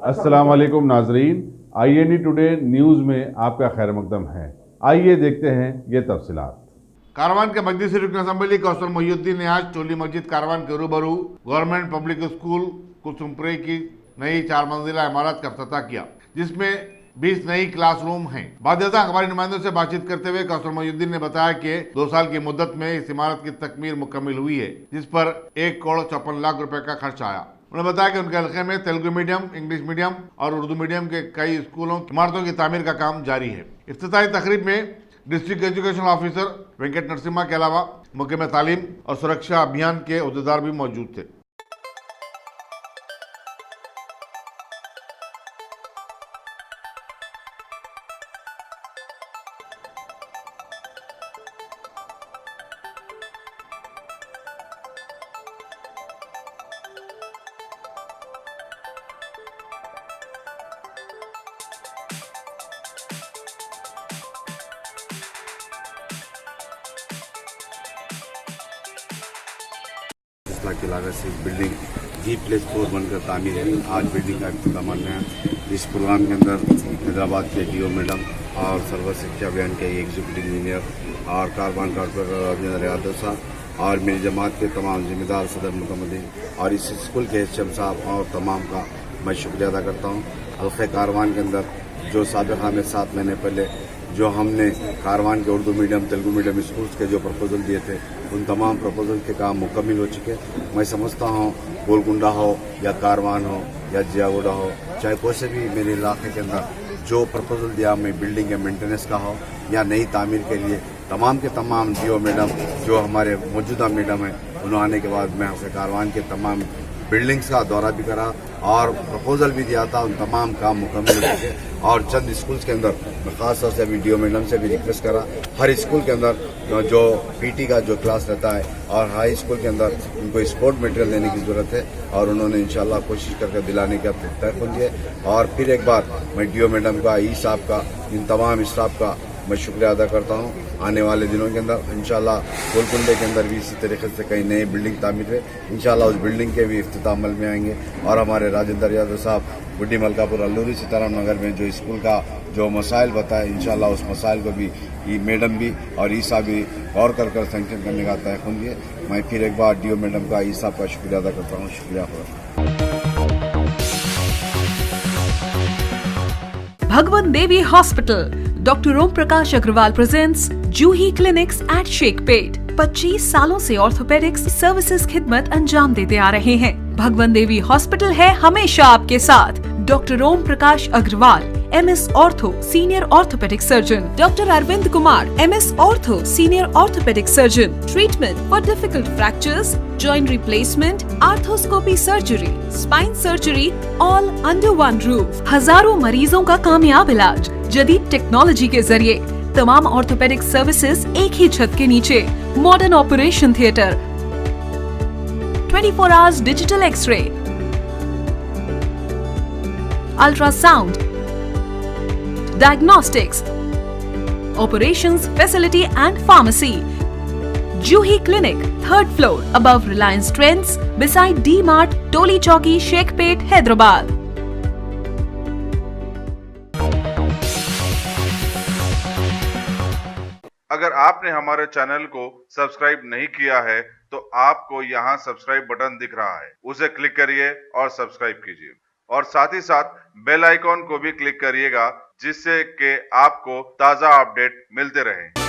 अस्सलाम वालेकुम नाजरीन, INE टुडे न्यूज़ में आपका खैर मकदम है। आइए देखते हैं ये तफसीलात। कारवान के मजलिस रुकन असम्बली कौसर मोहिउद्दीन ने आज चोली मस्जिद कारवान के रूबरू गवर्नमेंट पब्लिक स्कूल कुसुमपुरे की नई 4 मंजिला इमारत का इफ्तिताह किया, जिसमें 20 नई क्लासरूम हैं। बाध्यता अखबारी नुमाइंदों से बातचीत करते हुए कौसर मोहिउद्दीन ने बताया कि 2 साल की मुद्दत में इस इमारत की तकमील मुकम्मल हुई है, जिस पर 1,54,00,000 रुपए का खर्च आया। उन्होंने बताया कि उनके इलाके में तेलुगु मीडियम, इंग्लिश मीडियम और उर्दू मीडियम के कई स्कूलों इमारतों की तामीर का काम जारी है। इफ्तिताही तकरीब में district education officer Venkat Narasimha के अलावा मुकम्मल तालीम और सुरक्षा अभियान के अहदेदार भी मौजूद थे। की लागत से बिल्डिंग G+4 बनकर तामीर है। आज बिल्डिंग का इफ्तिताह मानना है। इस प्रोग्राम के अंदर हैदराबाद के DO मैडम और सर्व शिक्षा अभियान के एग्जीक्यूटिव इंजीनियर और कारवान कॉर्पोरेटर रियादत साहब और मेरी जमात के तमाम जिम्मेदार सदर मुतमदीन और इस स्कूल के HM साहब और तमाम का मैं शुक्रिया अदा करता हूँ। हल्क़े कारवान के अंदर जो साबिक़ा में 7 महीने पहले जो हमने कारवान के Urdu medium Telugu medium schools के जो प्रपोजल दिए थे, उन तमाम प्रपोजल के काम मुकम्मल हो चुके। मैं समझता हूँ गोलकुंडा हो या कारवान हो या जियागोड़ा हो, चाहे कोई से भी मेरे इलाके के अंदर जो प्रपोजल दिया, मैं बिल्डिंग के मेंटेनेंस का हो या नई तामीर के लिए, तमाम के तमाम DO मैडम जो हमारे मौजूदा मैडम हैं, उन्होंने आने के बाद मैं हल्क़े कारवान के तमाम बिल्डिंग्स का दौरा भी करा और प्रपोजल भी दिया था। उन तमाम काम मुकम्मल हो चुके और चंद स्कूल्स के अंदर मैं खास तौर से अभी DO मैडम से भी रिक्वेस्ट करा, हर स्कूल के अंदर जो PT का जो क्लास रहता है और हाई स्कूल के अंदर उनको स्पोर्ट मटेरियल देने की ज़रूरत है और उन्होंने इंशाल्लाह कोशिश करके दिलाने का तय कर दिए। और फिर एक बार मैं DO मैडम का, साहब का, इन तमाम स्टाफ का मैं शुक्रिया अदा करता हूँ। आने वाले दिनों के अंदर इंशाल्लाह गोलकुंडे के अंदर भी इसी तरीके से कई नई बिल्डिंग तामीर है, इंशाल्लाह उस बिल्डिंग के भी इफ्तिताह अमल में आएंगे। और हमारे राजेंद्र यादव साहब बुड्ढी मलकापुर अल्लूरी सीताराम नगर में जो स्कूल का जो मसाइल बताए, इंशाल्लाह उस मसाइल को भी ये मैडम भी और साहब भी गौर कर सैंक्शन करने का तय होंगे। मैं फिर एक बार DO मैडम का, साहब का शुक्रिया अदा करता हूँ। शुक्रिया। भगवान देवी hospital, doctor Om Prakash Agarwal presents जूही क्लिनिक्स एट शेखपेट। 25 सालों से ऑर्थोपेडिक्स सर्विसेज खिदमत अंजाम देते आ रहे हैं। भगवान देवी हॉस्पिटल है हमेशा आपके साथ। Doctor Om Prakash Agarwal, MS ortho senior orthopaedic surgeon, doctor Arvind Kumar, MS ortho senior orthopaedic surgeon. Treatment for difficult fractures, joint replacement, arthroscopy surgery, spine surgery, all under one roof. हजारों मरीजों का कामयाब इलाज जदीद टेक्नोलॉजी के जरिए। तमाम ऑर्थोपेडिक सर्विसेज एक ही छत के नीचे। Modern operation theatre, 24 hours digital x-ray, ultrasound, diagnostics, operations facility and pharmacy. Juhi Clinic, 3rd floor, above Reliance Trends, beside D-Mart, Toli Chowki, Shekhpet, Hyderabad. अगर आपने हमारे चैनल को सब्सक्राइब नहीं किया है तो आपको यहाँ सब्सक्राइब बटन दिख रहा है, उसे क्लिक करिए और सब्सक्राइब कीजिए और साथ ही साथ बेल आइकॉन को भी क्लिक करिएगा, जिससे कि आपको ताज़ा अपडेट मिलते रहें।